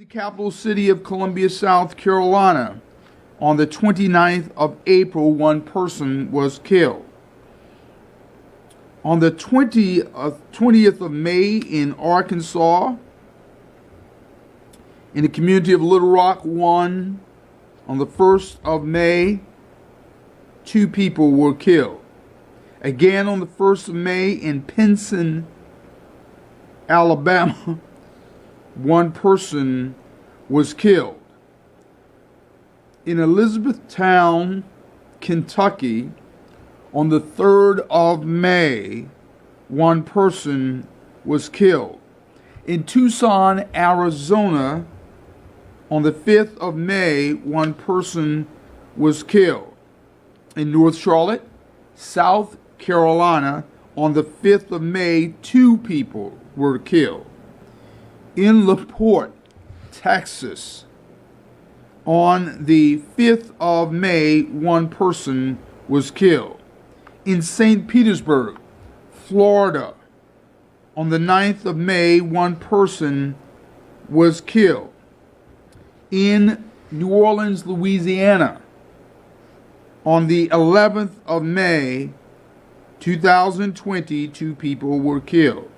capital city of Columbia, South Carolina, on the 29th of April, one person was killed. On the 20th of May in Arkansas, in the community of Little Rock, one. On the 1st of May, 2 people were killed. Again, on the 1st of May in Pinson, Alabama, 1 person was killed. In Elizabethtown, Kentucky, on the 3rd of May, 1 person was killed. In Tucson, Arizona, on the 5th of May, 1 person was killed. In North Charlotte, South Carolina, on the 5th of May, 2 people were killed. In LaPorte, Texas, on the 5th of May, 1 person was killed. In St. Petersburg, Florida, on the 9th of May, 1 person was killed. In New Orleans, Louisiana, on the 11th of May, 2020, 2 people were killed.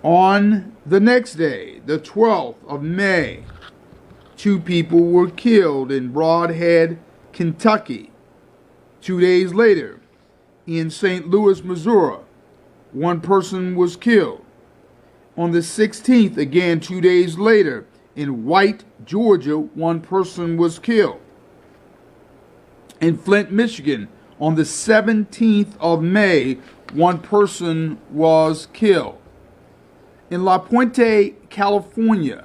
On the next day, the 12th of May, 2 people were killed in Brodhead, Kentucky. 2 days later, in St. Louis, Missouri, 1 person was killed. On the 16th, again 2 days later, in White, Georgia, 1 person was killed. In Flint, Michigan, on the 17th of May, 1 person was killed. In La Puente, California,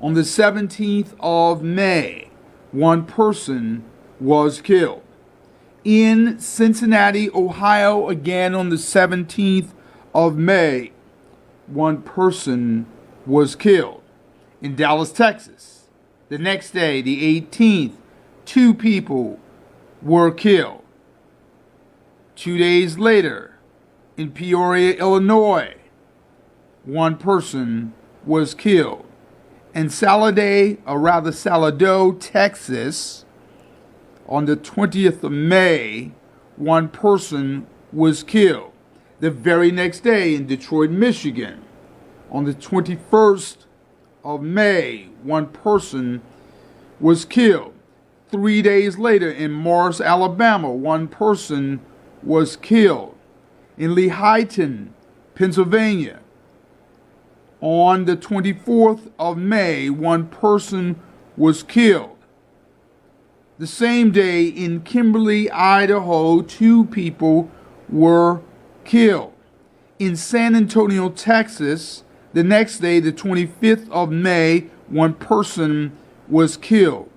on the 17th of May, 1 person was killed. In Cincinnati, Ohio, again on the 17th of May, 1 person was killed. In Dallas, Texas, the next day, the 18th, 2 people were killed. 2 days later, in Peoria, Illinois, 1 person was killed. In Salado, Texas, on the 20th of May, 1 person was killed. The very next day in Detroit, Michigan, on the 21st of May, 1 person was killed. 3 days later in Morris, Alabama, 1 person was killed. In Lehighton, Pennsylvania, on the 24th of May, 1 person was killed. The same day in Kimberly, Idaho, 2 people were killed. In San Antonio, Texas, the next day, the 25th of May, 1 person was killed.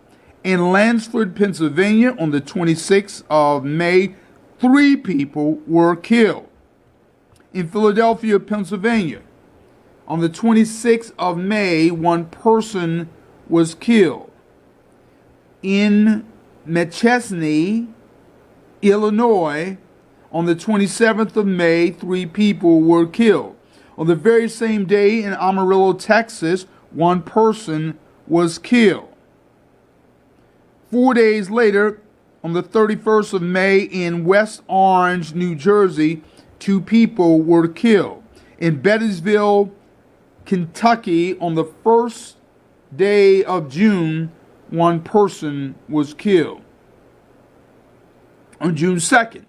In Lansford, Pennsylvania, on the 26th of May, 3 people were killed. In Philadelphia, Pennsylvania, on the 26th of May, 1 person was killed. In McChesney, Illinois, on the 27th of May, 3 people were killed. On the very same day in Amarillo, Texas, 1 person was killed. 4 days later, on the 31st of May in West Orange, New Jersey, 2 people were killed. In Bettisville, Kentucky, on the 1st day of June, 1 person was killed. On June 2nd,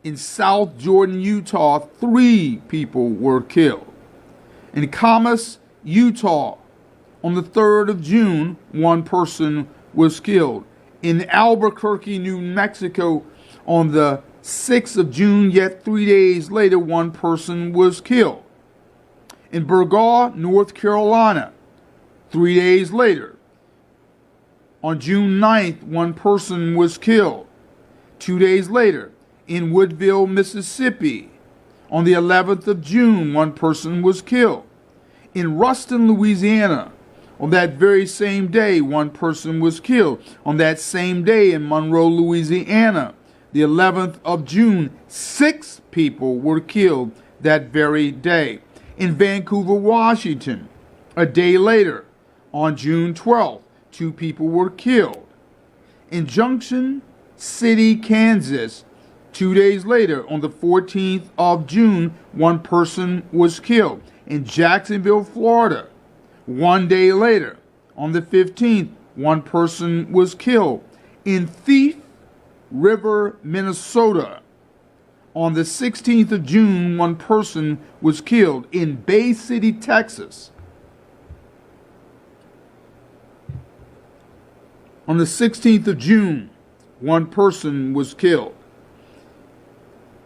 in South Jordan, Utah, 3 people were killed. In Camas, Utah, on the 3rd of June, 1 person was killed. In Albuquerque, New Mexico, on the 6th of June, yet 3 days later, 1 person was killed. In Burgaw, North Carolina, 3 days later, on June 9th, 1 person was killed. 2 days later, in Woodville, Mississippi, on the 11th of June, 1 person was killed. In Ruston, Louisiana, on that very same day, 1 person was killed. On that same day in Monroe, Louisiana, the 11th of June, 6 people were killed that very day. In Vancouver, Washington, A day later, on June 12th, 2 people were killed. In Junction City, Kansas, 2 days later, on the 14th of June, 1 person was killed. In Jacksonville, Florida, 1 day later, on the 15th, 1 person was killed. In Thief River, Minnesota, on the 16th of June, 1 person was killed. In Bay City, Texas, on the 16th of June, 1 person was killed.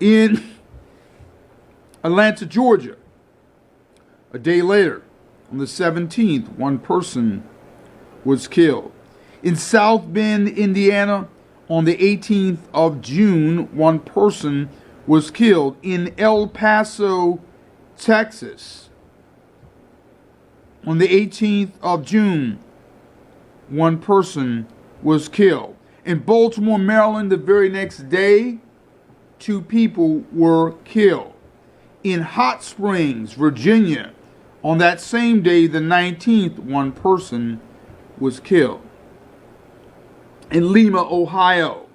In Atlanta, Georgia, a day later, on the 17th, 1 person was killed. In South Bend, Indiana, on the 18th of June, 1 person was killed. In El Paso, Texas, on the 18th of June, 1 person was killed. In Baltimore, Maryland, the very next day, 2 people were killed. In Hot Springs, Virginia, on that same day, the 19th, 1 person was killed. In Lima, Ohio,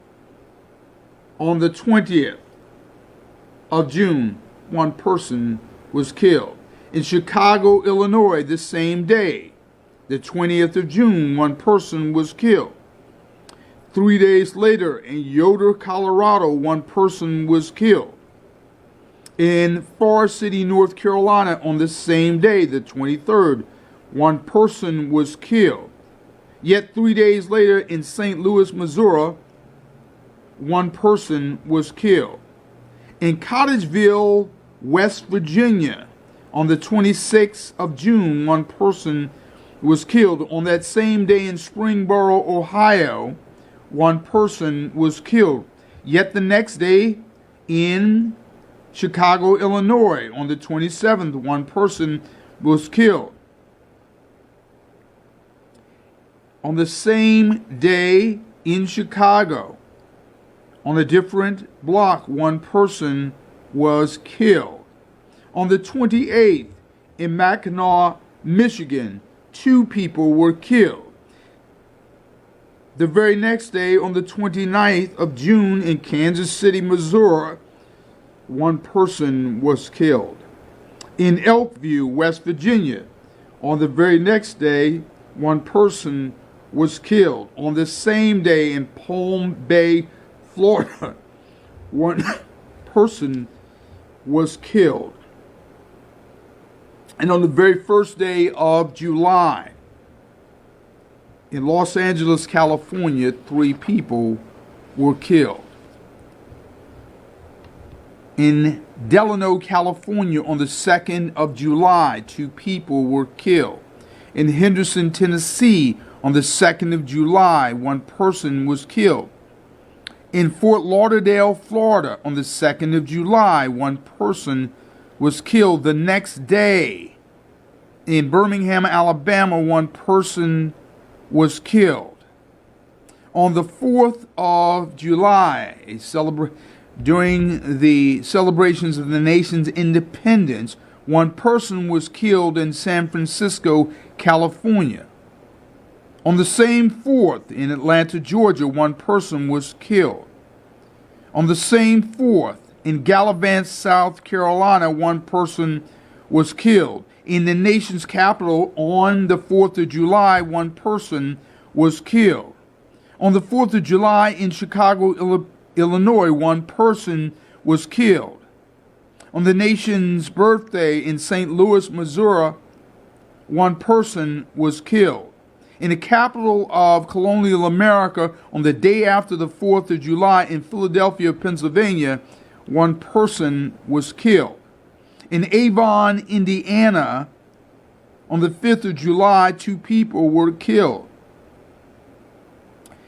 on the 20th of June, 1 person was killed. In Chicago, Illinois, the same day, the 20th of June, 1 person was killed. 3 days later, in Yoder, Colorado, 1 person was killed. In Forest City, North Carolina, on the same day, the 23rd, 1 person was killed. Yet 3 days later, in St. Louis, Missouri, 1 person was killed. In Cottageville, West Virginia, on the 26th of June, 1 person was killed. On that same day in Springboro, Ohio, 1 person was killed. Yet the next day in Chicago, Illinois, on the 27th, 1 person was killed. On the same day in Chicago, on a different block, 1 person was killed. On the 28th, in Mackinac, Michigan, 2 people were killed. The very next day, on the 29th of June, in Kansas City, Missouri, 1 person was killed. In Elkview, West Virginia, on the very next day, 1 person was killed. On the same day in Palm Bay, Florida, 1 person was killed. And on the very first day of July, in Los Angeles, California, 3 people were killed. In Delano, California, on the 2nd of July, 2 people were killed. In Henderson, Tennessee, on the 2nd of July, 1 person was killed. In Fort Lauderdale, Florida, on the 2nd of July, 1 person was killed. The next day, in Birmingham, Alabama, 1 person was killed. On the 4th of July, during the celebrations of the nation's independence, 1 person was killed in San Francisco, California. On the same 4th, in Atlanta, Georgia, 1 person was killed. On the same 4th, in Gallivant, South Carolina, 1 person was killed. In the nation's capital, on the 4th of July, 1 person was killed. On the 4th of July, in Chicago, Illinois, 1 person was killed. On the nation's birthday in St. Louis, Missouri, 1 person was killed. In the capital of colonial America, on the day after the 4th of July in Philadelphia, Pennsylvania, 1 person was killed. In Avon, Indiana, on the 5th of July, 2 people were killed.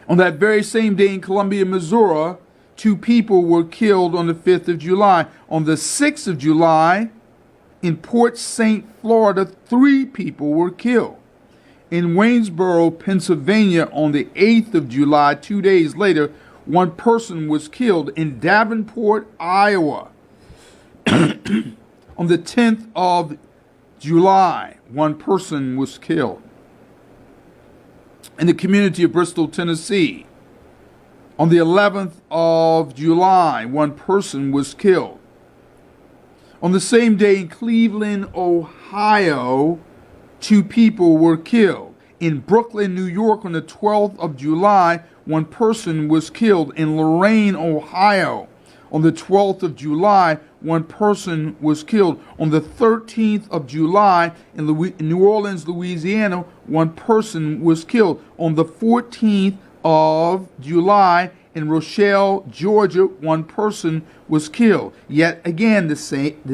On that very same day in Columbia, Missouri, 2 people were killed on the 5th of July. On the 6th of July, in Port St. Florida, 3 people were killed. In Waynesboro, Pennsylvania, on the 8th of July, 2 days later, 1 person was killed. In Davenport, Iowa, on the 10th of July, one person was killed. In the community of Bristol, Tennessee, on the 11th of July, one person was killed. On the same day in Cleveland, Ohio, 2 people were killed. In Brooklyn, New York, on the 12th of July, one person was killed. In Lorain, Ohio, on the 12th of July, one person was killed. On the 13th of July, in New Orleans, Louisiana, one person was killed. On the 14th of July, in Rochelle, Georgia, one person was killed. Yet again, the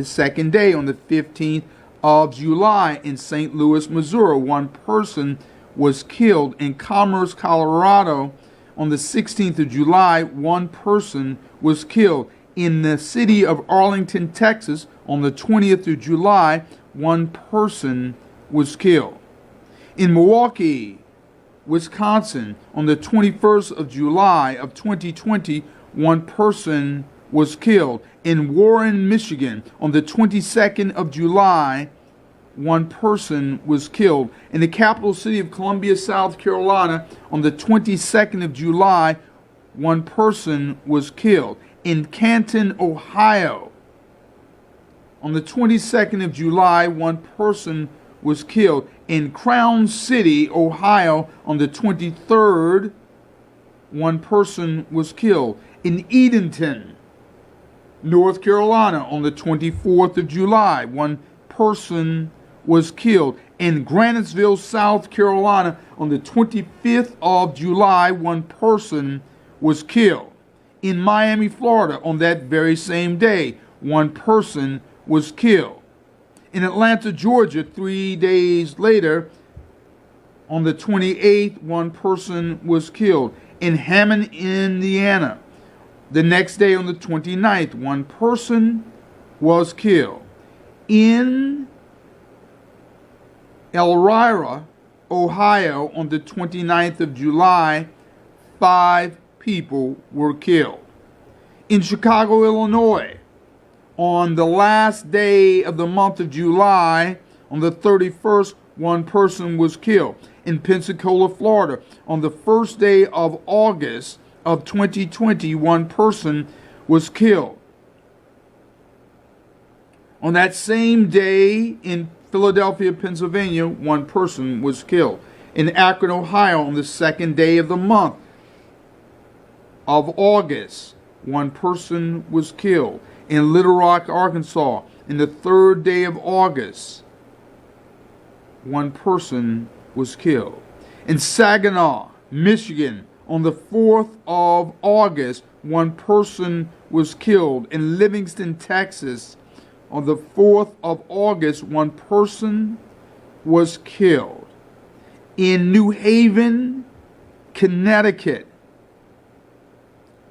second day, on the 15th of July, in St. Louis, Missouri, one person was killed. In Commerce, Colorado, on the 16th of July, one person was killed. In the city of Arlington, Texas, on the 20th of July, one person was killed. In Milwaukee, Wisconsin, on the 21st of July of 2020, one person was killed. In Warren, Michigan, on the 22nd of July, one person was killed. In the capital city of Columbia, South Carolina, on the 22nd of July, one person was killed. In Canton, Ohio, on the 22nd of July, one person was killed. In Crown City, Ohio, on the 23rd, one person was killed. In Edenton, North Carolina, on the 24th of July, one person was killed. In Granitesville, South Carolina, on the 25th of July, one person was killed. In Miami, Florida, on that very same day, one person was killed. In Atlanta, Georgia, 3 days later, on the 28th, one person was killed. In Hammond, Indiana, the next day on the 29th, one person was killed. In Elmira, Ohio, on the 29th of July, 5 people were killed. In Chicago, Illinois, on the last day of the month of July, on the 31st, one person was killed. In Pensacola, Florida, on the first day of August of 2020, one person was killed. On that same day in Philadelphia, Pennsylvania, one person was killed. In Akron, Ohio, on the second day of the month of August, one person was killed. In Little Rock, Arkansas, in the third day of August, one person was killed. In Saginaw, Michigan, on the 4th of August, one person was killed. In Livingston, Texas, on the 4th of August, one person was killed. In New Haven, Connecticut,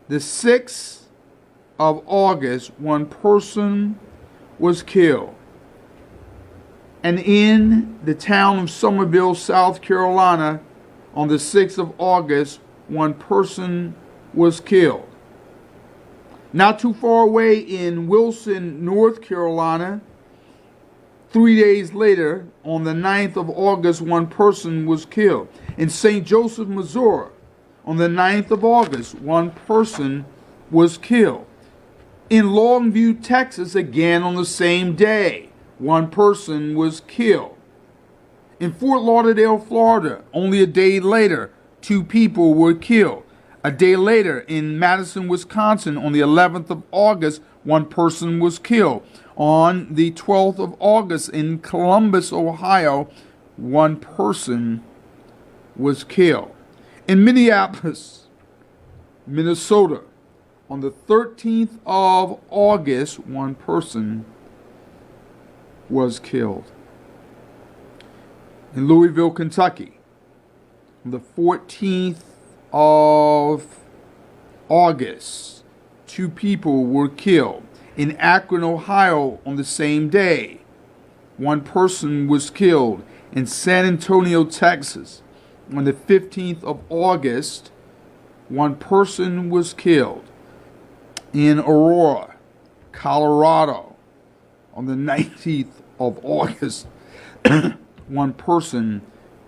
the 6th of August, one person was killed. And in the town of Summerville, South Carolina, on the 6th of August, one person was killed. Not too far away in Wilson, North Carolina, 3 days later, on the 9th of August, one person was killed. In St. Joseph, Missouri, on the 9th of August, one person was killed. In Longview, Texas, again on the same day, one person was killed. In Fort Lauderdale, Florida, only a day later, 2 people were killed. A day later, in Madison, Wisconsin, on the 11th of August, one person was killed. On the 12th of August, in Columbus, Ohio, one person was killed. In Minneapolis, Minnesota, on the 13th of August, one person was killed. In Louisville, Kentucky, on the 14th of August, 2 people were killed. In Akron, Ohio, on the same day, one person was killed. In San Antonio, Texas, on the 15th of August, one person was killed. In Aurora, Colorado, on the 19th of August, one person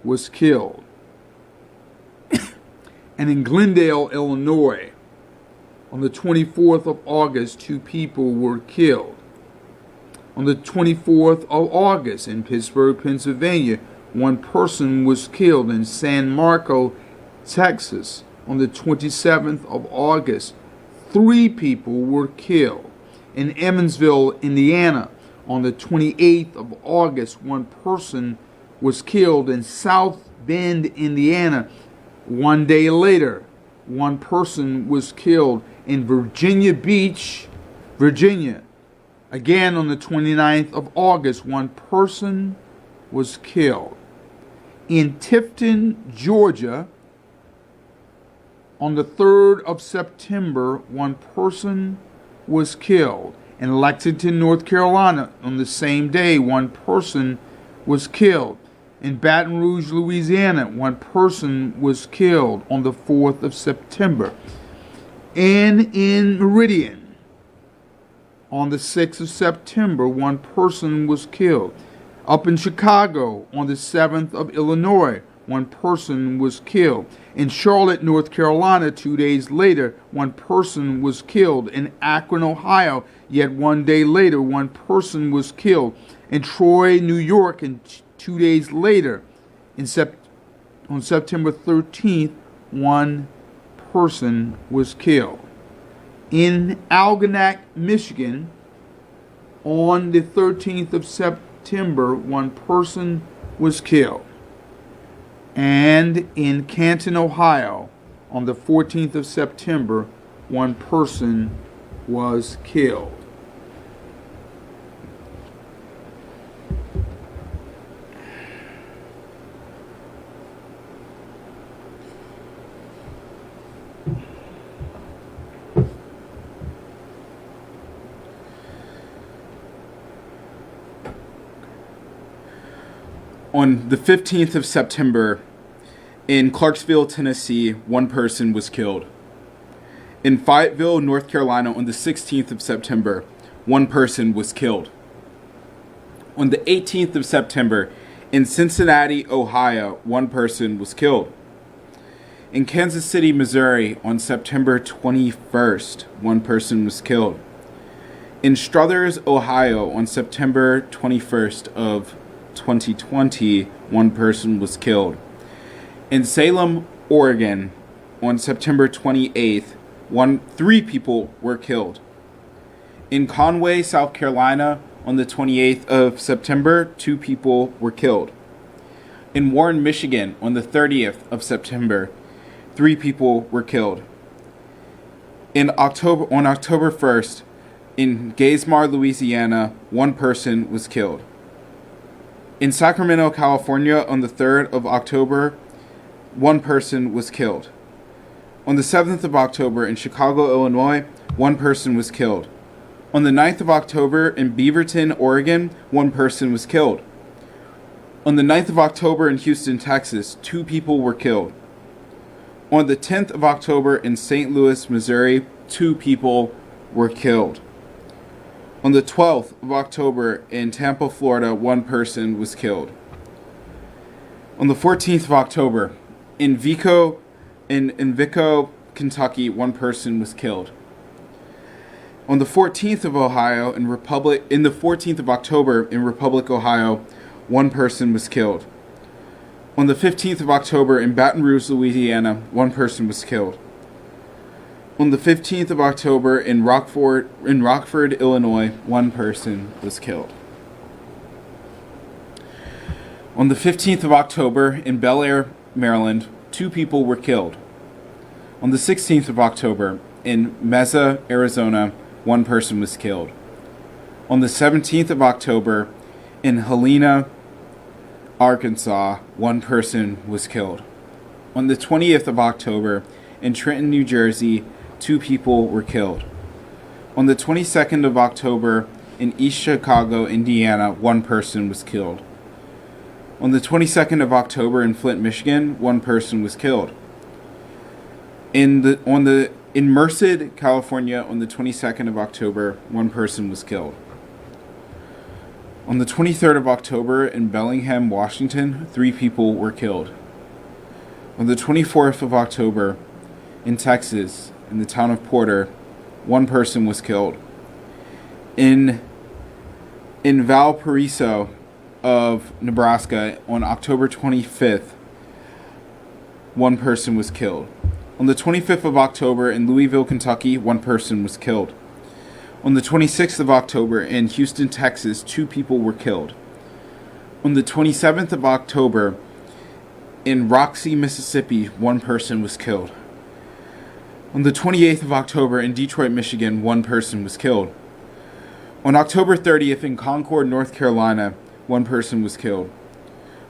was killed. And in Glendale, Illinois, on the 24th of August, 2 people were killed. On the 24th of August in Pittsburgh, Pennsylvania, 1 person was killed. In San Marcos, Texas, on the 27th of August, 3 people were killed. In Evansville, Indiana, on the 28th of August, 1 person was killed. In South Bend, Indiana, 1 day later, 1 person was killed. In Virginia Beach, Virginia, again on the 29th of August, 1 person was killed. In Tifton, Georgia, on the 3rd of September, 1 person was killed. In Lexington, North Carolina, on the same day, 1 person was killed. In Baton Rouge, Louisiana, 1 person was killed on the 4th of September. And in Meridian, on the 6th of September, 1 person was killed. Up in Chicago, on the 7th of Illinois, 1 person was killed. In Charlotte, North Carolina, 2 days later, 1 person was killed. In Akron, Ohio, yet 1 day later, 1 person was killed. In Troy, New York, and 2 days later, on September 13th, 1 person was killed. In Algonac, Michigan, on the 13th of September, 1 person was killed. And in Canton, Ohio, on the 14th of September, 1 person was killed. On the 15th of September, in Clarksville, Tennessee, 1 person was killed. In Fayetteville, North Carolina, on the 16th of September, 1 person was killed. On the 18th of September, in Cincinnati, Ohio, 1 person was killed. In Kansas City, Missouri, on September 21st, 1 person was killed. In Struthers, Ohio, on September 21st of 2020, 1 person was killed. In Salem, Oregon, on September 28th, 3 people were killed. In Conway, South Carolina, on the 28th of September, 2 people were killed. In Warren, Michigan, on the 30th of September, 3 people were killed. On October 1st, in Geismar, Louisiana, 1 person was killed. In Sacramento, California, on the 3rd of October, 1 person was killed. On the 7th of October, in Chicago, Illinois, 1 person was killed. On the 9th of October, in Beaverton, Oregon, 1 person was killed. On the 9th of October, in Houston, Texas, 2 people were killed. On the 10th of October, in St. Louis, Missouri, 2 people were killed. On the 12th of October, in Tampa, Florida, 1 person was killed. On the 14th of October, in Vico, Kentucky, 1 person was killed. On the 14th of October, in Republic, Ohio, 1 person was killed. On the 15th of October, in Baton Rouge, Louisiana, 1 person was killed. On the 15th of October, in Rockford, Illinois, 1 person was killed. On the 15th of October, in Bel Air, Maryland, 2 people were killed. On the 16th of October, in Mesa, Arizona, 1 person was killed. On the 17th of October, in Helena, Arkansas, 1 person was killed. On the 20th of October, in Trenton, New Jersey, 2 people were killed. On the 22nd of October, in East Chicago, Indiana, 1 person was killed. On the 22nd of October, in Flint, Michigan, 1 person was killed. In Merced, California, on the 22nd of October, 1 person was killed. On the 23rd of October in Bellingham, Washington, 3 people were killed. On the 24th of October in Texas, in the town of Porter, 1 person was killed. In Valparaiso of Nebraska, on October 25th, 1 person was killed. On the 25th of October in Louisville, Kentucky, 1 person was killed. On the 26th of October in Houston, Texas, 2 people were killed. On the 27th of October in Roxy, Mississippi, 1 person was killed. On the 28th of October in Detroit, Michigan, 1 person was killed. On October 30th in Concord, North Carolina, 1 person was killed.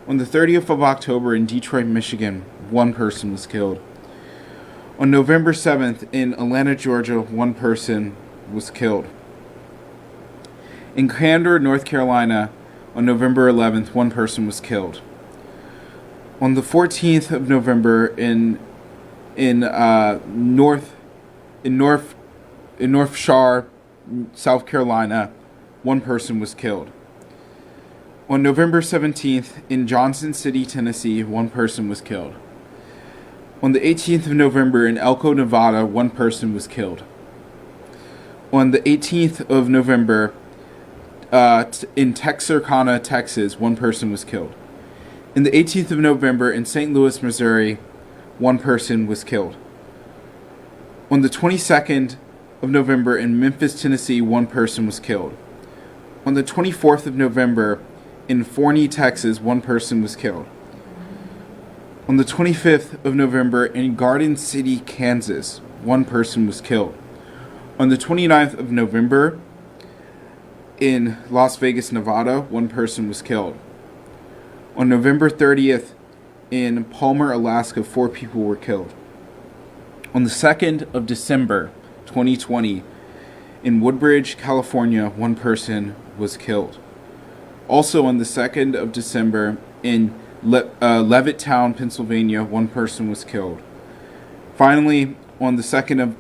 On the 30th of October in Detroit, Michigan, 1 person was killed. On November 7th in Atlanta, Georgia, 1 person was killed. In Candor, North Carolina, on November 11th, 1 person was killed. On the 14th of November in North Shore, South Carolina, 1 person was killed. On November 17th in Johnson City, Tennessee, 1 person was killed. On the 18th of November in Elko, Nevada, 1 person was killed. On the 18th of November in Texarkana, Texas, 1 person was killed. On the 18th of November in St. Louis, Missouri, 1 person was killed. On the 22nd of November in Memphis, Tennessee, 1 person was killed. On the 24th of November in Forney, Texas, 1 person was killed. On the 25th of November in Garden City, Kansas, 1 person was killed. On the 29th of November in Las Vegas, Nevada, 1 person was killed. On November 30th in Palmer, Alaska, 4 people were killed. On the 2nd of December, 2020, in Woodbridge, California, 1 person was killed. Also on the 2nd of December in Levittown, Pennsylvania, 1 person was killed. Finally, on the 2nd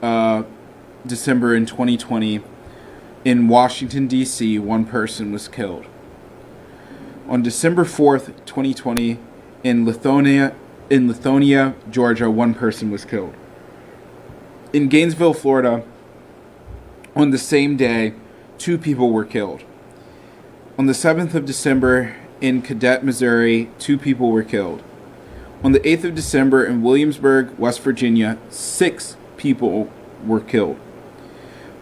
of December in 2020, in Washington, D.C., 1 person was killed. On December 4th, 2020, in Lithonia, Georgia, 1 person was killed. In Gainesville, Florida, on the same day, 2 people were killed. On the 7th of December, in Cadet, Missouri, 2 people were killed. On the 8th of December, in Williamsburg, West Virginia, 6 people were killed.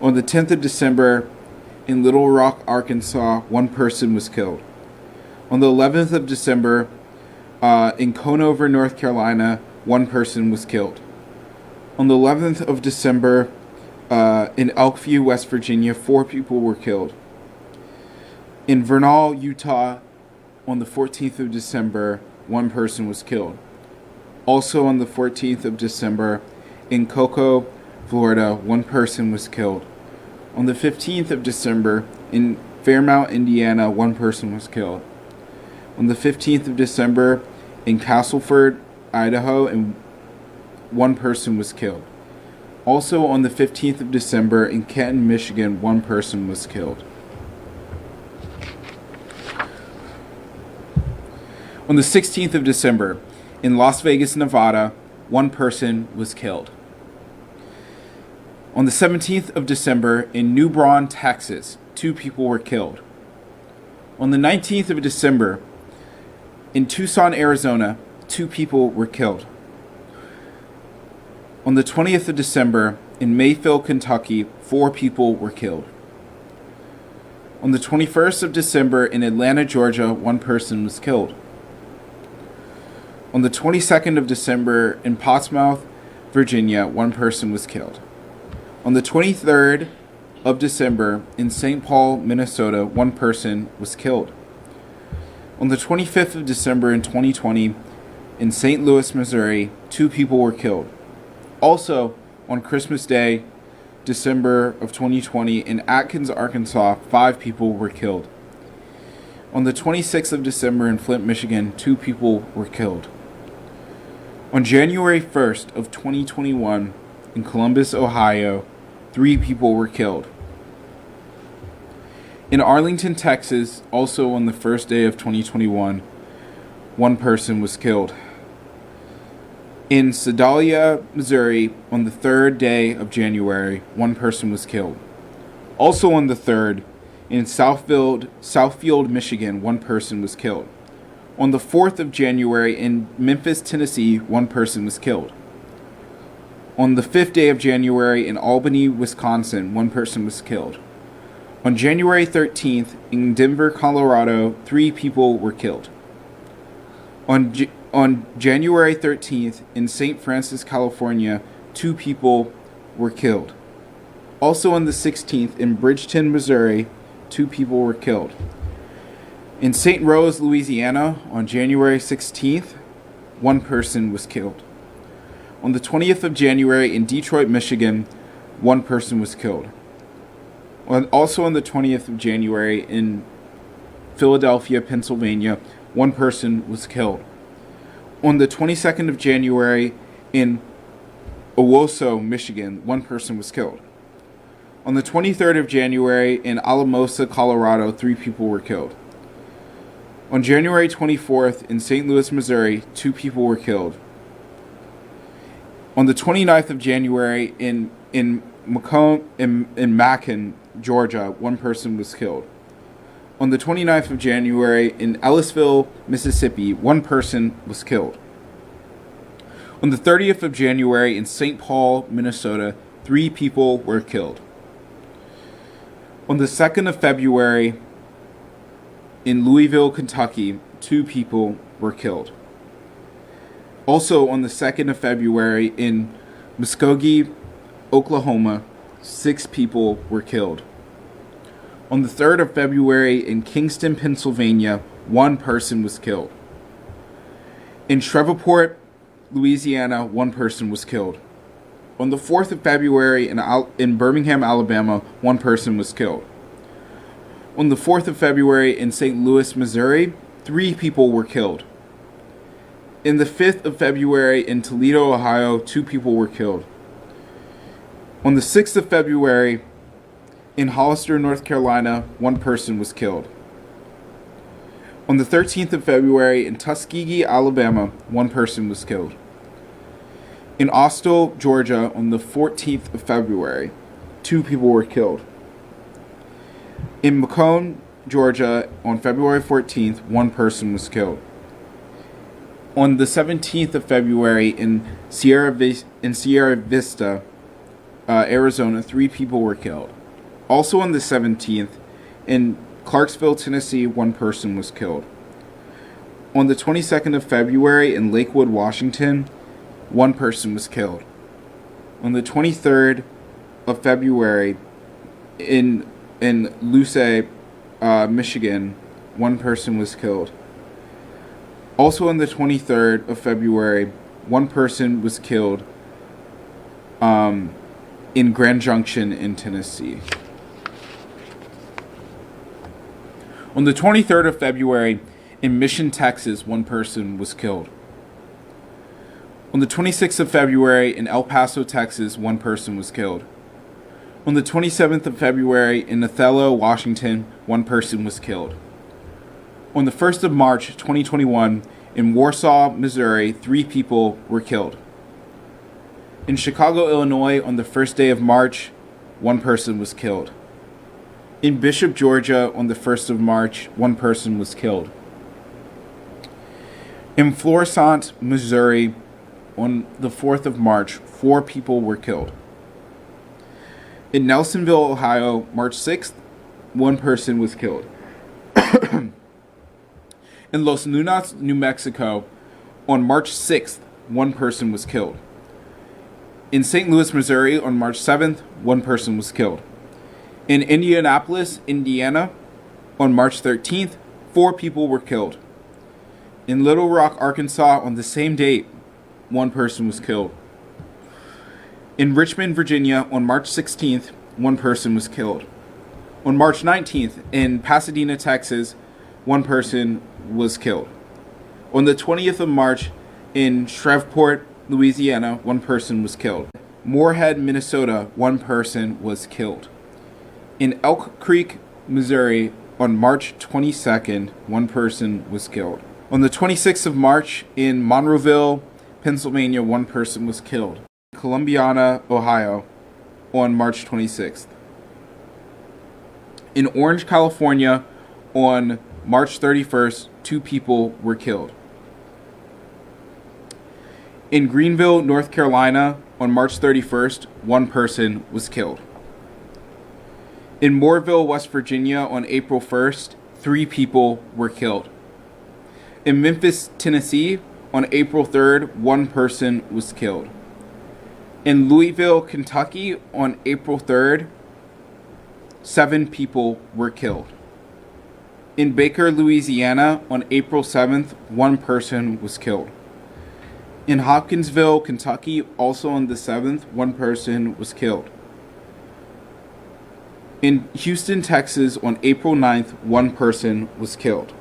On the 10th of December, in Little Rock, Arkansas, 1 person was killed. On the 11th of December, in Conover, North Carolina, 1 person was killed. On the 11th of December, in Elkview, West Virginia, 4 people were killed. In Vernal, Utah, on the 14th of December, 1 person was killed. Also on the 14th of December, in Cocoa, Florida, 1 person was killed. On the 15th of December, in Fairmount, Indiana, 1 person was killed. On the 15th of December, in Castleford, Idaho, and 1 person was killed. Also on the 15th of December, in Canton, Michigan, 1 person was killed. On the 16th of December, in Las Vegas, Nevada, 1 person was killed. On the 17th of December, in New Braun, Texas, 2 people were killed. On the 19th of December, in Tucson, Arizona, 2 people were killed. On the 20th of December, in Mayfield, Kentucky, 4 people were killed. On the 21st of December, in Atlanta, Georgia, 1 person was killed. On the 22nd of December, in Portsmouth, Virginia, 1 person was killed. On the 23rd of December, in St. Paul, Minnesota, 1 person was killed. On the 25th of December in 2020, in St. Louis, Missouri, 2 people were killed. Also, on Christmas Day, December of 2020, in Atkins, Arkansas, 5 people were killed. On the 26th of December in Flint, Michigan, 2 people were killed. On January 1st of 2021, in Columbus, Ohio, 3 people were killed. In Arlington, Texas, also on the first day of 2021, one person was killed. In Sedalia, Missouri, on the third day of January, one person was killed. Also on the 3rd, in Southfield, Michigan, one person was killed. On the 4th of January, in Memphis, Tennessee, one person was killed. On the 5th day of January, in Albany, Wisconsin, one person was killed. On January 13th, in Denver, Colorado, 3 people were killed. On January 13th, in St. Francis, California, 2 people were killed. Also on the 16th, in Bridgeton, Missouri, 2 people were killed. In St. Rose, Louisiana, on January 16th, 1 person was killed. On the 20th of January, in Detroit, Michigan, 1 person was killed. Also on the 20th of January, in Philadelphia, Pennsylvania, 1 person was killed. On the 22nd of January, in Owosso, Michigan, 1 person was killed. On the 23rd of January, in Alamosa, Colorado, 3 people were killed. On January 24th, in St. Louis, Missouri, 2 people were killed. On the 29th of January, in Macon, Georgia, 1 person was killed. On the 29th of January, in Ellisville, Mississippi, 1 person was killed. On the 30th of January, in St. Paul, Minnesota, 3 people were killed. On the 2nd of February, in Louisville, Kentucky, 2 people were killed. Also on the 2nd of February, in Muskogee, Oklahoma, 6 people were killed. On the 3rd of February, in Kingston, Pennsylvania, 1 person was killed. In Shreveport, Louisiana, 1 person was killed. On the 4th of February, in Birmingham, Alabama, 1 person was killed. On the 4th of February, in St. Louis, Missouri, 3 people were killed. In the 5th of February, in Toledo, Ohio, 2 people were killed. On the 6th of February, in Hollister, North Carolina, 1 person was killed. On the 13th of February, in Tuskegee, Alabama, 1 person was killed. In Austell, Georgia, on the 14th of February, 2 people were killed. In Macomb, Georgia, on February 14th, 1 person was killed. On the 17th of February, in Sierra Vista, Arizona, 3 people were killed. Also on the 17th, in Clarksville, Tennessee, 1 person was killed. On the 22nd of February, in Lakewood, Washington, 1 person was killed. On the 23rd of February, in Lucé, Michigan, 1 person was killed. Also on the 23rd of February, 1 person was killed in Grand Junction in Tennessee. On the 23rd of February, in Mission, Texas, 1 person was killed. On the 26th of February, in El Paso, Texas, 1 person was killed. On the 27th of February, in Othello, Washington, 1 person was killed. On the 1st of March, 2021, in Warsaw, Missouri, 3 people were killed. In Chicago, Illinois, on the 1st day of March, 1 person was killed. In Bishop, Georgia, on the 1st of March, 1 person was killed. In Florissant, Missouri, on the 4th of March, 4 people were killed. In Nelsonville, Ohio, March 6th, 1 person was killed. In Los Lunas, New Mexico, on March 6th, 1 person was killed. In St. Louis, Missouri, on March 7th, 1 person was killed. In Indianapolis, Indiana, on March 13th, 4 people were killed. In Little Rock, Arkansas, on the same date, 1 person was killed. In Richmond, Virginia, on March 16th, 1 person was killed. On March 19th, in Pasadena, Texas, 1 person was killed. On the 20th of March, in Shreveport, Louisiana, 1 person was killed. Moorhead, Minnesota, 1 person was killed. In Elk Creek, Missouri, on March 22nd, one person was killed. On the 26th of March, in Monroeville, Pennsylvania, one person was killed. Columbiana, Ohio, on March 26th. In Orange, California, on March 31st, two people were killed. In Greenville, North Carolina, on March 31st, one person was killed. In Moorville, West Virginia, on April 1st, three people were killed. In Memphis, Tennessee, on April 3rd, one person was killed. In Louisville, Kentucky, on April 3rd, 7 people were killed. In Baker, Louisiana, on April 7th, one person was killed. In Hopkinsville, Kentucky, also on the 7th, one person was killed. In Houston, Texas, on April 9th, one person was killed.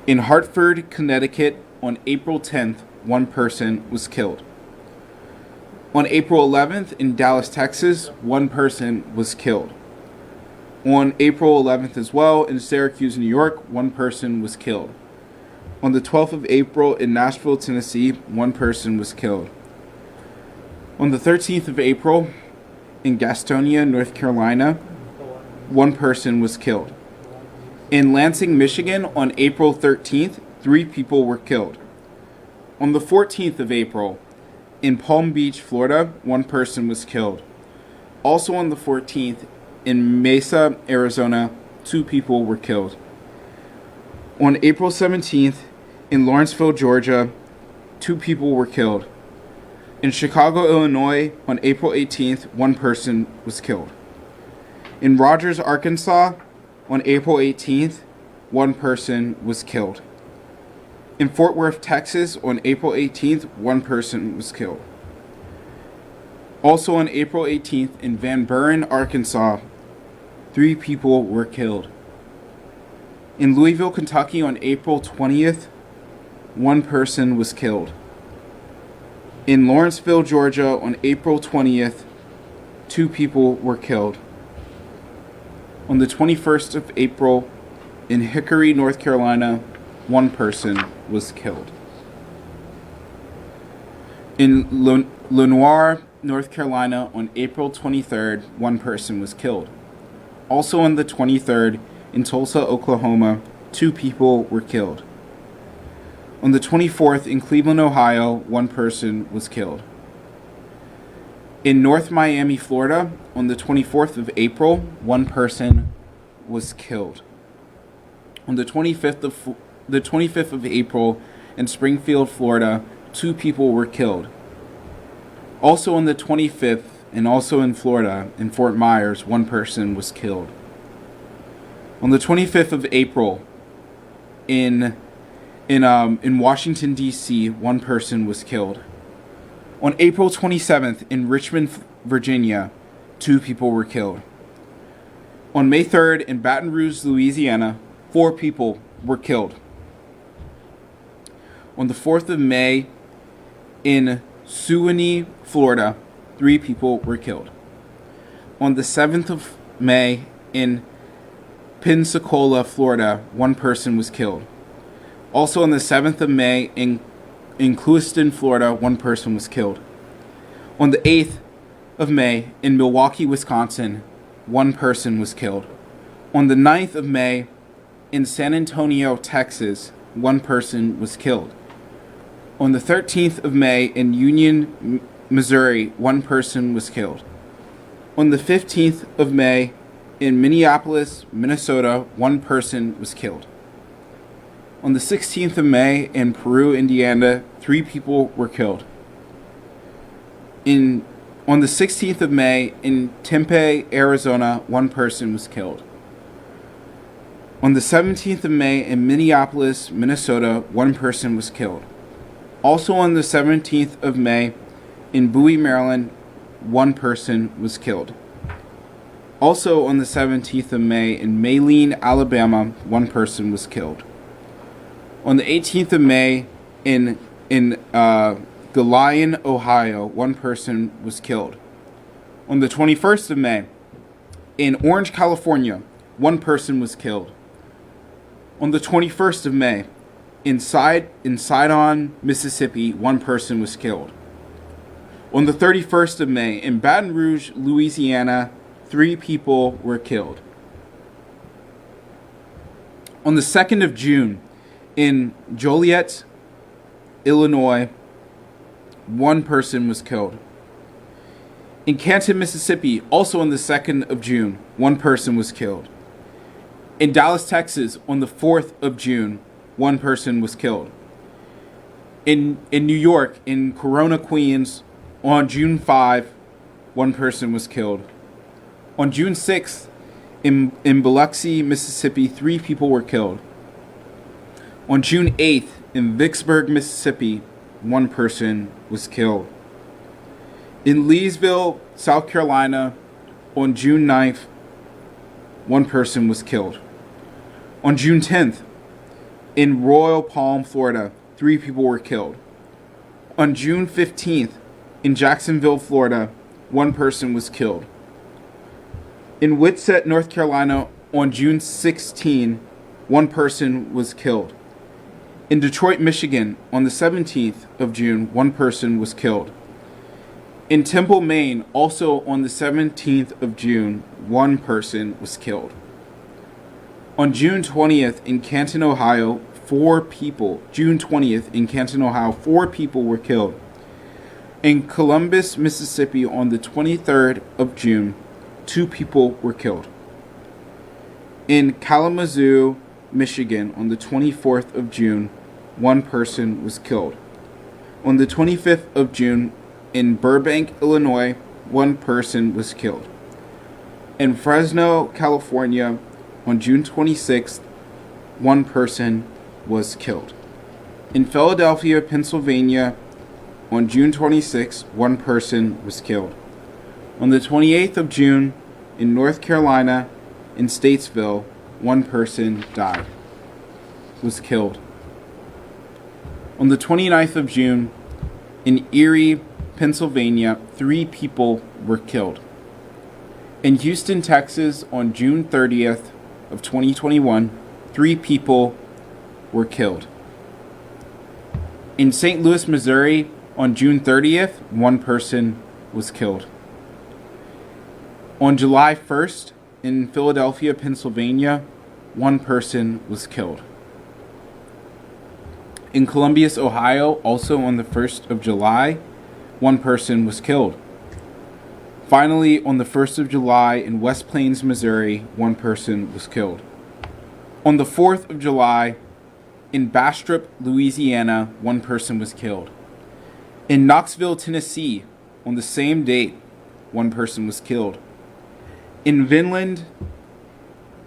In Hartford, Connecticut, on April 10th, one person was killed. On April 11th, in Dallas, Texas, one person was killed. On April 11th as well, in Syracuse, New York, one person was killed. On the 12th of April, in Nashville, Tennessee, one person was killed. On the 13th of April, in Gastonia, North Carolina, one person was killed. In Lansing, Michigan, on April 13th, 3 people were killed. On the 14th of April, in Palm Beach, Florida, one person was killed. Also on the 14th, in Mesa, Arizona, 2 people were killed. On April 17th, in Lawrenceville, Georgia, 2 people were killed. In Chicago, Illinois, on April 18th, one person was killed. In Rogers, Arkansas, on April 18th, one person was killed. In Fort Worth, Texas, on April 18th, one person was killed. Also on April 18th, in Van Buren, Arkansas, 3 people were killed. In Louisville, Kentucky, on April 20th, one person was killed. In Lawrenceville, Georgia, on April 20th, 2 people were killed. On the 21st of April, in Hickory, North Carolina, one person was killed. In Lenoir, North Carolina, on April 23rd, one person was killed. Also on the 23rd, in Tulsa, Oklahoma, 2 people were killed. On the 24th, in Cleveland, Ohio, one person was killed. In North Miami, Florida, on the 24th of April, one person was killed. On the 25th of April, in Springfield, Florida, 2 people were killed. Also on the 25th, and also in Florida, in Fort Myers, one person was killed. On the 25th of April, in Washington, D.C., one person was killed. On April 27th, in Richmond, Virginia, 2 people were killed. On May 3rd, in Baton Rouge, Louisiana, 4 people were killed. On the 4th of May, in Suwanee, Florida, 3 people were killed. On the 7th of May, in Pensacola, Florida, 1 person was killed. Also on the 7th of May, in Clewiston, Florida, 1 person was killed. On the 8th of May, in Milwaukee, Wisconsin, 1 person was killed. On the 9th of May, in San Antonio, Texas, 1 person was killed. On the 13th of May, in Union, Missouri, 1 person was killed. On the 15th of May, in Minneapolis, Minnesota, 1 person was killed. On the 16th of May, in Peru, Indiana, 3 people were killed. On the 16th of May, in Tempe, Arizona, 1 person was killed. On the 17th of May, in Minneapolis, Minnesota, 1 person was killed. Also on the 17th of May, in Bowie, Maryland, 1 person was killed. Also on the 17th of May, in Maline, Alabama, 1 person was killed. On the 18th of May, in Galion, Ohio, 1 person was killed. On the 21st of May, in Orange, California, one person was killed. On the 21st of May, in Sidon, Mississippi, one person was killed. On the 31st of May, in Baton Rouge, Louisiana, 3 people were killed. On the 2nd of June, in Joliet, Illinois, 1 person was killed. In Canton, Mississippi, also on the 2nd of June, 1 person was killed. In Dallas, Texas, on the 4th of June, 1 person was killed. In New York, in Corona, Queens, on June 5, 1 person was killed. On June 6th, in Biloxi, Mississippi, 3 people were killed. On June 8th, in Vicksburg, Mississippi, 1 person was killed. In Leesville, South Carolina, on June 9th, 1 person was killed. On June 10th, in Royal Palm, Florida, 3 people were killed. On June 15th, in Jacksonville, Florida, 1 person was killed. In Whitsett, North Carolina, on June 16, 1 person was killed. In Detroit, Michigan, on the 17th of June, 1 person was killed. In Temple, Maine, also on the 17th of June, 1 person was killed. On June 20th in Canton, Ohio, 4 people were killed. In Columbus, Mississippi, on the 23rd of June, 2 people were killed. In Kalamazoo, Michigan, on the 24th of June, 1 person was killed. On the 25th of June, in Burbank, Illinois, 1 person was killed. In Fresno, California, on June 26th, 1 person was killed. In Philadelphia, Pennsylvania, on June 26th, 1 person was killed. On the 28th of June, in North Carolina, in Statesville, 1 person was killed. On the 29th of June, in Erie, Pennsylvania, 3 people were killed. In Houston, Texas, on June 30th of 2021, 3 people were killed. In St. Louis, Missouri, on June 30th, 1 person was killed. On July 1st, in Philadelphia, Pennsylvania, 1 person was killed. In Columbus, Ohio, also on the 1st of July, 1 person was killed. Finally, on the 1st of July in West Plains, Missouri, 1 person was killed. On the 4th of July in Bastrop, Louisiana, 1 person was killed. In Knoxville, Tennessee, on the same date, 1 person was killed. In Vinland,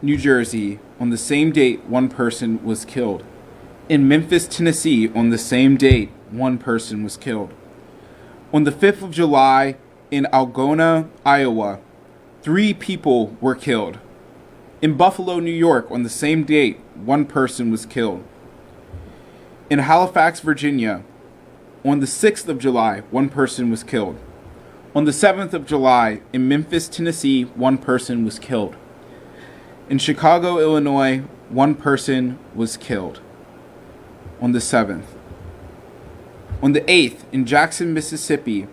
New Jersey, on the same date, 1 person was killed. In Memphis, Tennessee, on the same date, 1 person was killed. On the 5th of July, in Algona, Iowa, 3 people were killed. In Buffalo, New York, on the same date, 1 person was killed. In Halifax, Virginia, on the 6th of July, 1 person was killed. On the 7th of July, in Memphis, Tennessee, 1 person was killed. In Chicago, Illinois, 1 person was killed. On the 7th. On the 8th, in Jackson, Mississippi,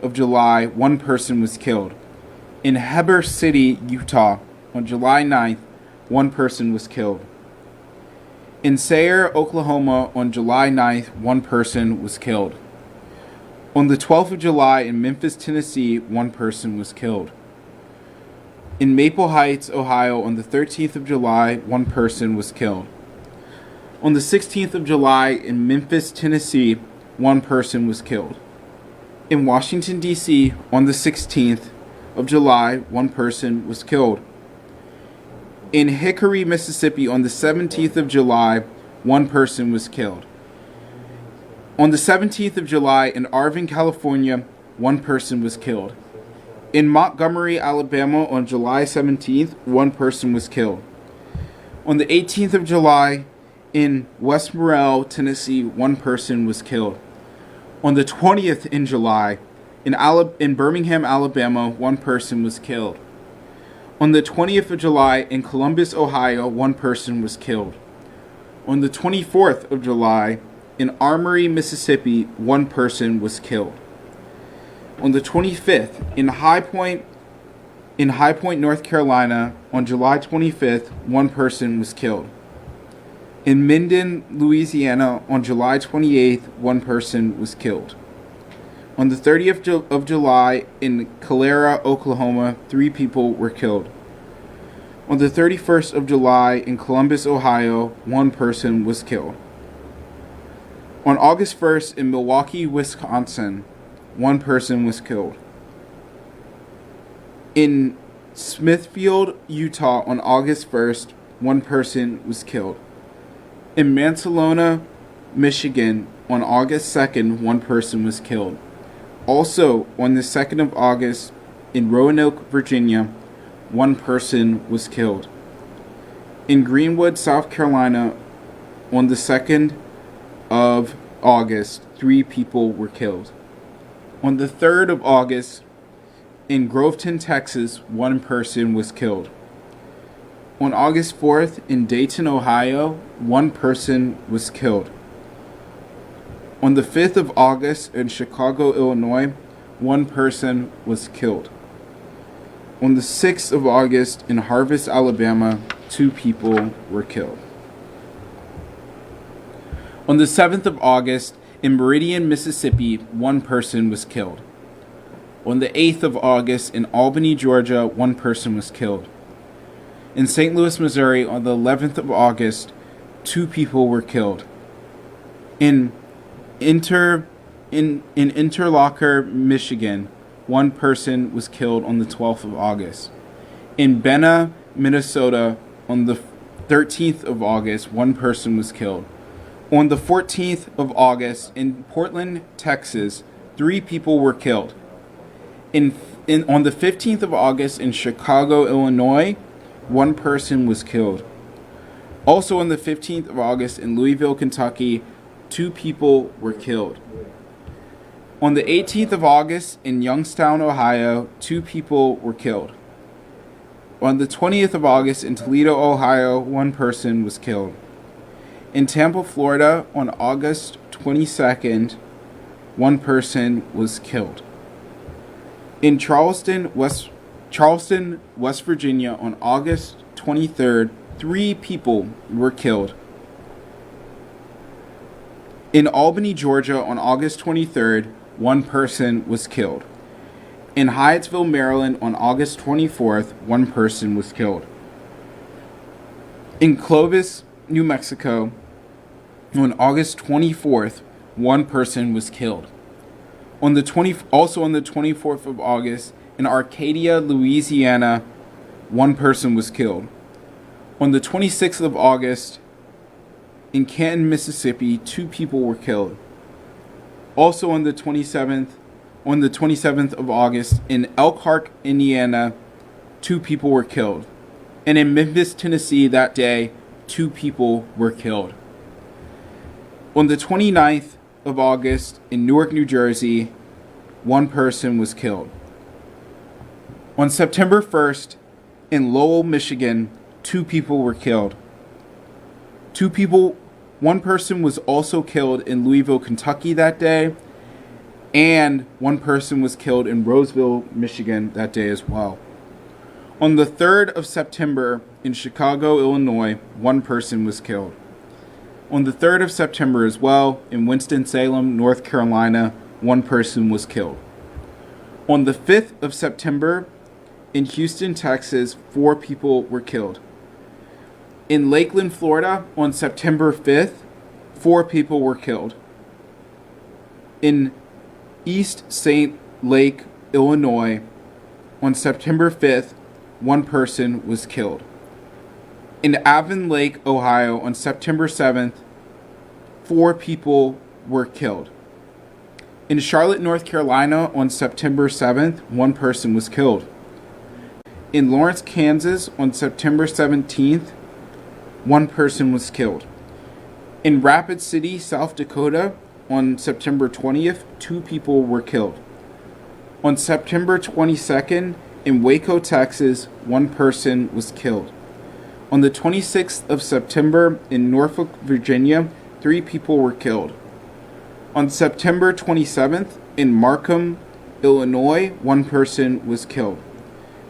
of July, 1 person was killed. In Heber City, Utah, on July 9th, 1 person was killed. In Sayre, Oklahoma, on July 9th, 1 person was killed. On the 12th of July, in Memphis, Tennessee, 1 person was killed. In Maple Heights, Ohio, on the 13th of July, 1 person was killed. On the 16th of July, in Memphis, Tennessee, 1 person was killed. In Washington, D.C., on the 16th of July, 1 person was killed. In Hickory, Mississippi, on the 17th of July, 1 person was killed. On the 17th of July, in Arvin, California, 1 person was killed. In Montgomery, Alabama, on July 17th, 1 person was killed. On the 18th of July, in West Morrell, Tennessee, 1 person was killed. On the 20th in July, in Birmingham, Alabama, 1 person was killed. On the 20th of July in Columbus, Ohio, one person was killed. On the 24th of July in Armory, Mississippi, one person was killed. On the 25th in High Point, North Carolina, on July 25th, one person was killed. In Minden, Louisiana, on July 28th, one person was killed. On the 30th of July in Calera, Oklahoma, 3 people were killed. On the 31st of July in Columbus, Ohio, 1 person was killed. On August 1st in Milwaukee, Wisconsin, 1 person was killed. In Smithfield, Utah, on August 1st, 1 person was killed. In Mansalona, Michigan, on August 2nd, 1 person was killed. Also, on the 2nd of August, in Roanoke, Virginia, 1 person was killed. In Greenwood, South Carolina, on the 2nd of August, 3 people were killed. On the 3rd of August, in Groveton, Texas, 1 person was killed. On August 4th, in Dayton, Ohio, 1 person was killed. On the 5th of August, in Chicago, Illinois, 1 person was killed. On the 6th of August, in Harvest, Alabama, 2 people were killed. On the 7th of August, in Meridian, Mississippi, 1 person was killed. On the 8th of August, in Albany, Georgia, 1 person was killed. In St. Louis, Missouri, on the 11th of August, 2 people were killed. In Interlocher, Michigan, 1 person was killed on the 12th of August. In Benna, Minnesota, on the 13th of August, 1 person was killed. On the 14th of August, in Portland, Texas, 3 people were killed. On the 15th of August, in Chicago, Illinois, 1 person was killed. Also on the 15th of August, in Louisville, Kentucky, 2 people were killed. On the 18th of August, in Youngstown, Ohio, 2 people were killed. On the 20th of August, in Toledo, Ohio, 1 person was killed. In Tampa, Florida, on August 22nd, 1 person was killed. In Charleston, West Virginia, on August 23rd, 3 people were killed. In Albany, Georgia, on August 23rd, 1 person was killed. In Hyattsville, Maryland, on August 24th, 1 person was killed. In Clovis, New Mexico, on August 24th, 1 person was killed. Also on the 24th of August, in Arcadia, Louisiana, 1 person was killed. On the 26th of August, in Canton, Mississippi, 2 people were killed. Also on the 27th of August, in Elkhart, Indiana, 2 people were killed. And in Memphis, Tennessee, that day, 2 people were killed. On the 29th of August, in Newark, New Jersey, 1 person was killed. On September 1st, in Lowell, Michigan, 2 people were killed. 1 person was also killed in Louisville, Kentucky that day, and 1 person was killed in Roseville, Michigan that day as well. On the 3rd of September, in Chicago, Illinois, 1 person was killed. On the 3rd of September as well, in Winston-Salem, North Carolina, 1 person was killed. On the 5th of September, in Houston, Texas, 4 people were killed. In Lakeland, Florida, on September 5th, 4 people were killed. In East St. Lake, Illinois, on September 5th, 1 person was killed. In Avon Lake, Ohio, on September 7th, 4 people were killed. In Charlotte, North Carolina, on September 7th, 1 person was killed. In Lawrence, Kansas, on September 17th, 1 person was killed. In Rapid City, South Dakota, on September 20th, 2 people were killed. On September 22nd, In Waco, Texas, one person was killed. On the 26th of September in Norfolk, Virginia, 3 people were killed. On September 27th in Markham, Illinois, one person was killed.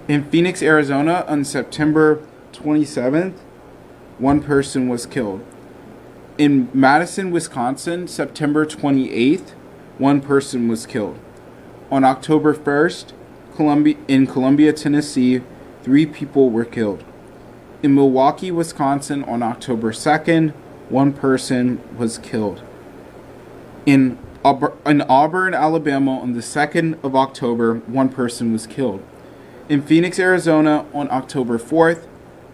In Phoenix, Arizona, on September 27th, one person was killed. In Madison, Wisconsin, September 28th, one person was killed. On October 1st, in Columbia, Tennessee, 3 people were killed. In Milwaukee, Wisconsin, on October 2nd, one person was killed. In Auburn, Alabama, on the 2nd of October, one person was killed. In Phoenix, Arizona, on October 4th,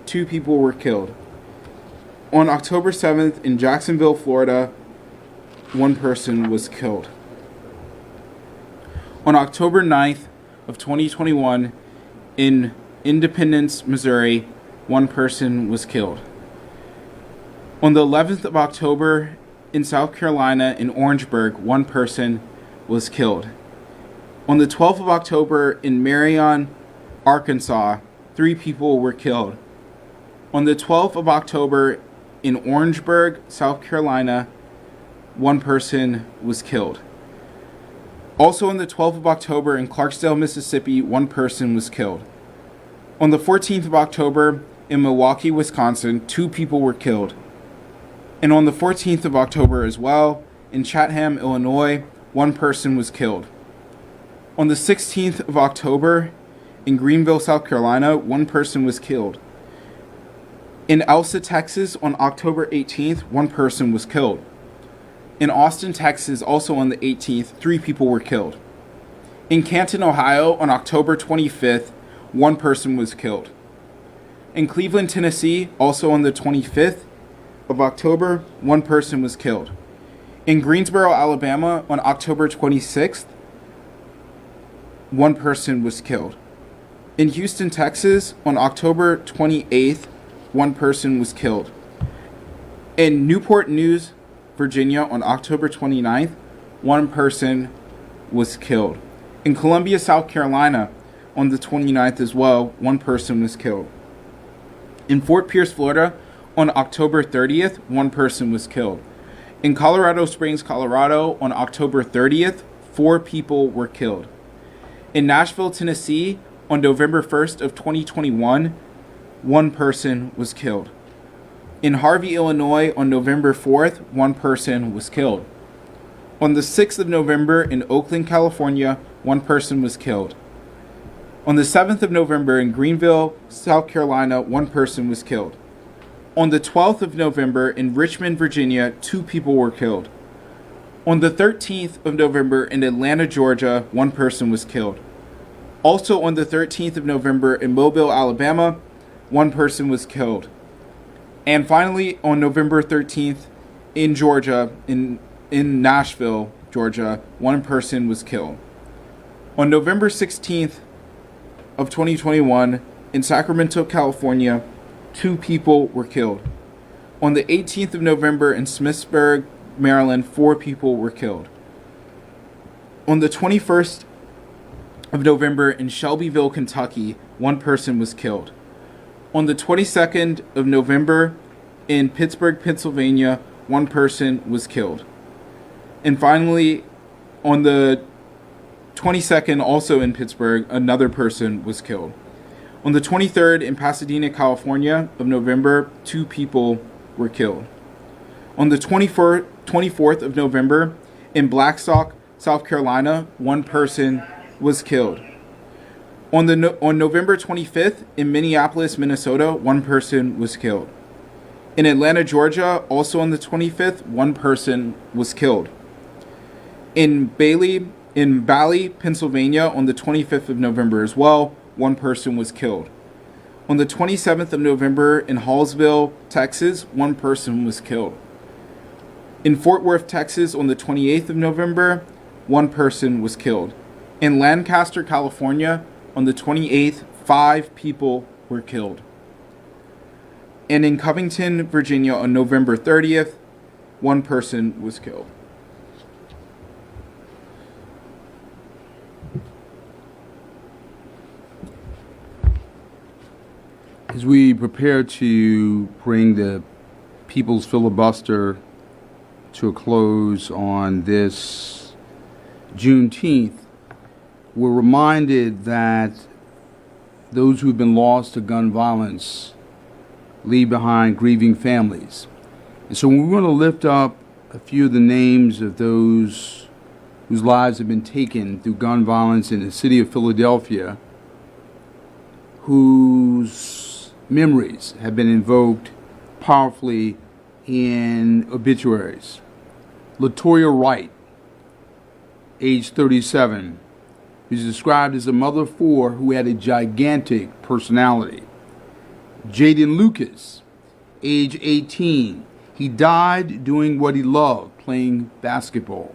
2 people were killed. On October 7th, in Jacksonville, Florida, one person was killed. On October 9th of 2021, in Independence, Missouri, one person was killed. On the 11th of October, in South Carolina, in Orangeburg, one person was killed. On the 12th of October, in Marion, Arkansas, 3 people were killed. On the 12th of October, in Orangeburg, South Carolina, one person was killed. Also on the 12th of October, in Clarksdale, Mississippi, one person was killed. On the 14th of October, in Milwaukee, Wisconsin, 2 people were killed. And on the 14th of October as well, in Chatham, Illinois, one person was killed. On the 16th of October, in Greenville, South Carolina, one person was killed. In Elsa, Texas, on October 18th, one person was killed. In Austin, Texas, also on the 18th, 3 people were killed. In Canton, Ohio, on October 25th, one person was killed. In Cleveland, Tennessee, also on the 25th of October, one person was killed. In Greensboro, Alabama, on October 26th, one person was killed. In Houston, Texas, on October 28th, one person was killed. In Newport News, Virginia, on October 29th, one person was killed. In Columbia, South Carolina, on the 29th as well, one person was killed. In Fort Pierce, Florida, on October 30th, one person was killed. In Colorado Springs, Colorado, on October 30th, 4 people were killed. In Nashville, Tennessee, on November 1st of 2021, one person was killed. In Harvey, Illinois, on November 4th, one person was killed. On the 6th of November in Oakland, California, one person was killed. On the 7th of November in Greenville, South Carolina, one person was killed. On the 12th of November in Richmond, Virginia, 2 people were killed. On the 13th of November in Atlanta, Georgia, one person was killed. Also on the 13th of November in Mobile, Alabama, one person was killed. And finally, on November 13th in Georgia, in Nashville, Georgia, one person was killed. On November 16th of 2021, in Sacramento, California, 2 people were killed. On the 18th of November in Smithsburg, Maryland, 4 people were killed. On the 21st of November in Shelbyville, Kentucky, one person was killed. On the 22nd of November in Pittsburgh, Pennsylvania, one person was killed. And finally, on the 22nd, also in Pittsburgh, another person was killed. On the 23rd in Pasadena, California of November, 2 people were killed. On the 24th of November in Blackstock, South Carolina, one person was killed. On November 25th in Minneapolis, Minnesota, one person was killed. In Atlanta, Georgia, also on the 25th, one person was killed. In Bally, Pennsylvania, on the 25th of November as well, one person was killed. On the 27th of November in Hallsville, Texas, one person was killed. In Fort Worth, Texas, on the 28th of November, one person was killed. In Lancaster, California, on the 28th, 5 people were killed. And in Covington, Virginia, on November 30th, one person was killed. As we prepare to bring the People's Filibuster to a close on this Juneteenth, we're reminded that those who've been lost to gun violence leave behind grieving families. And so we want to lift up a few of the names of those whose lives have been taken through gun violence in the city of Philadelphia, whose memories have been invoked powerfully in obituaries. Latoya Wright, age 37, who's described as a mother of four who had a gigantic personality. Jaden Lucas, age 18, he died doing what he loved, playing basketball.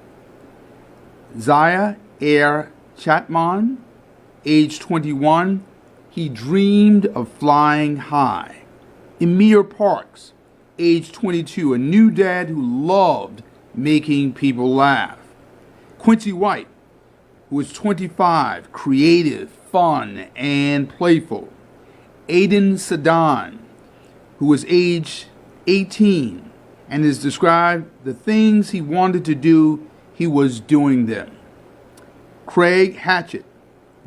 Zaya Air Chatman, age 21, he dreamed of flying high. Emir Parks, age 22, a new dad who loved making people laugh. Quincy White, who was 25, creative, fun, and playful. Aiden Sadan, who was age 18 and is described the things he wanted to do, he was doing them. Craig Hatchett,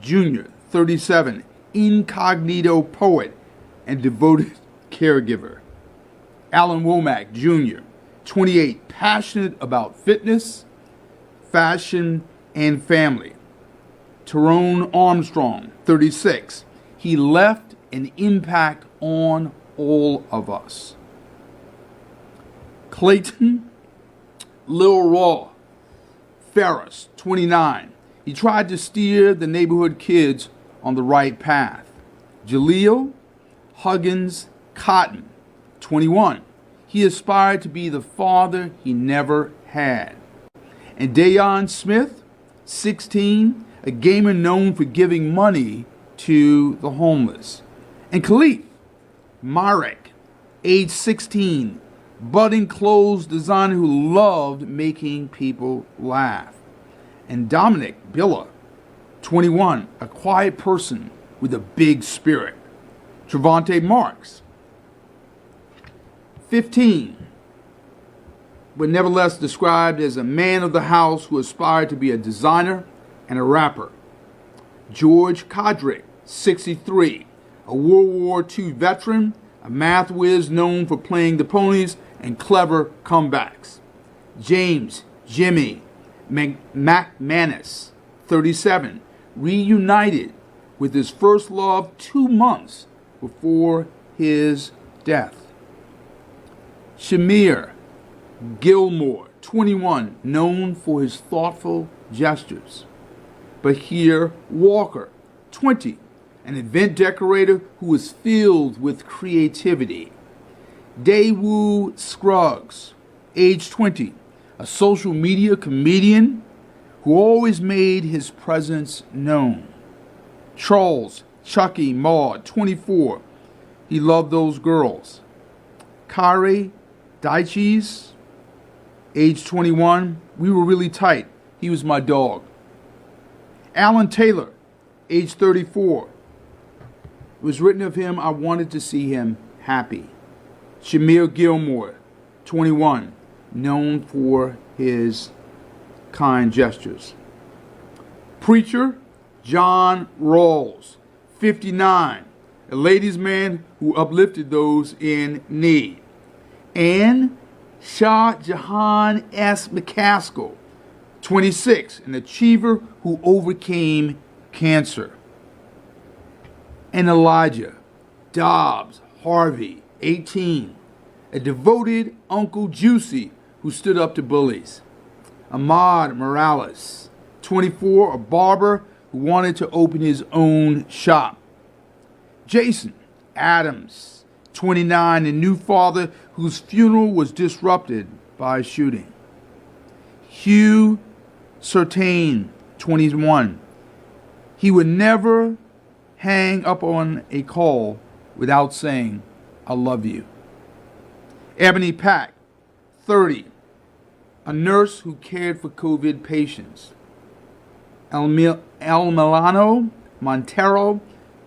Jr., 37, incognito poet and devoted caregiver. Alan Womack, Jr., 28, passionate about fitness, fashion, and family. Tyrone Armstrong, 36, he left an impact on all of us. Clayton Lil Raw Ferris, 29, he tried to steer the neighborhood kids on the right path. Jaleel Huggins Cotton, 21, he aspired to be the father he never had. And Dayon Smith, 16, a gamer known for giving money to the homeless. And Khalif Marek, age 16, budding clothes designer who loved making people laugh. And Dominic Billa, 21, a quiet person with a big spirit. Trevante Marks, 15, but nevertheless described as a man of the house who aspired to be a designer and a rapper. George Kodrick, 63, a World War II veteran, a math whiz known for playing the ponies and clever comebacks. James Jimmy McManus, 37, reunited with his first love 2 months before his death. Shamir Gilmore, 21, known for his thoughtful gestures. Bahir Walker, 20, an event decorator who was filled with creativity. Daewoo Scruggs, age 20, a social media comedian who always made his presence known. Charles Chucky Maud, 24, he loved those girls. Kari Daichis, age 21, we were really tight. He was my dog. Alan Taylor, age 34. It was written of him, I wanted to see him happy. Shamir Gilmore, 21, known for his kind gestures. Preacher John Rawls, 59, a ladies' man who uplifted those in need. And Shah Jahan S. McCaskill, 26, an achiever who overcame cancer. And Elijah Dobbs Harvey, 18, a devoted Uncle Juicy who stood up to bullies. Ahmad Morales, 24, a barber who wanted to open his own shop. Jason Adams, 29, a new father whose funeral was disrupted by a shooting. Hugh Sertain, 21, he would never hang up on a call without saying, I love you. Ebony Pack, 30, a nurse who cared for COVID patients. El Milano Montero,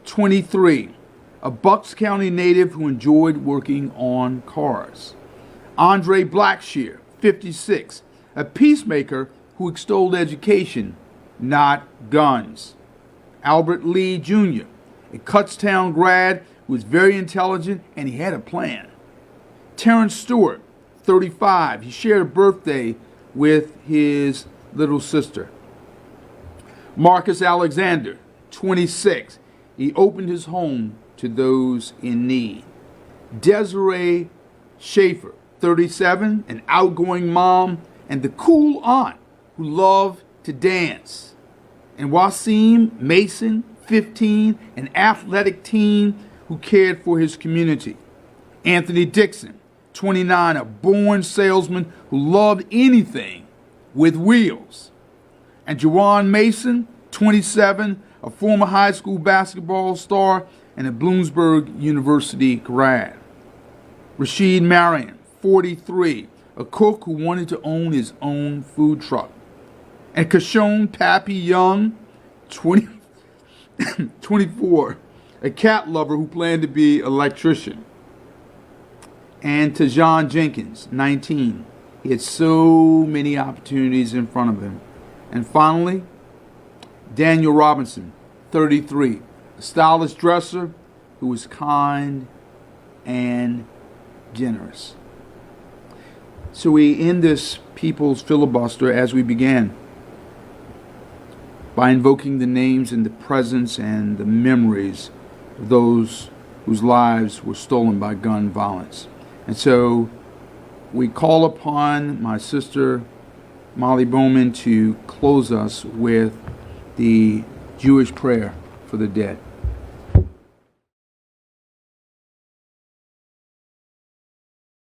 23, a Bucks County native who enjoyed working on cars. Andre Blackshear, 56, a peacemaker who extolled education, not guns. Albert Lee Jr., a Kutztown grad who was very intelligent and he had a plan. Terrence Stewart, 35, he shared a birthday with his little sister. Marcus Alexander, 26, he opened his home to those in need. Desiree Schaefer, 37, an outgoing mom and the cool aunt who loved to dance. And Wasim Mason, 15, an athletic teen who cared for his community. Anthony Dixon, 29, a born salesman who loved anything with wheels. And Jawan Mason, 27, a former high school basketball star and a Bloomsburg University grad. Rashid Marion, 43, a cook who wanted to own his own food truck. And Kashone Pappy Young, 24, a cat lover who planned to be an electrician. And Tajon Jenkins, 19, he had so many opportunities in front of him. And finally, Daniel Robinson, 33, a stylish dresser who was kind and generous. So we end this People's Filibuster as we began by invoking the names and the presence and the memories of those whose lives were stolen by gun violence. And so we call upon my sister Molly Bowman to close us with the Jewish prayer for the dead.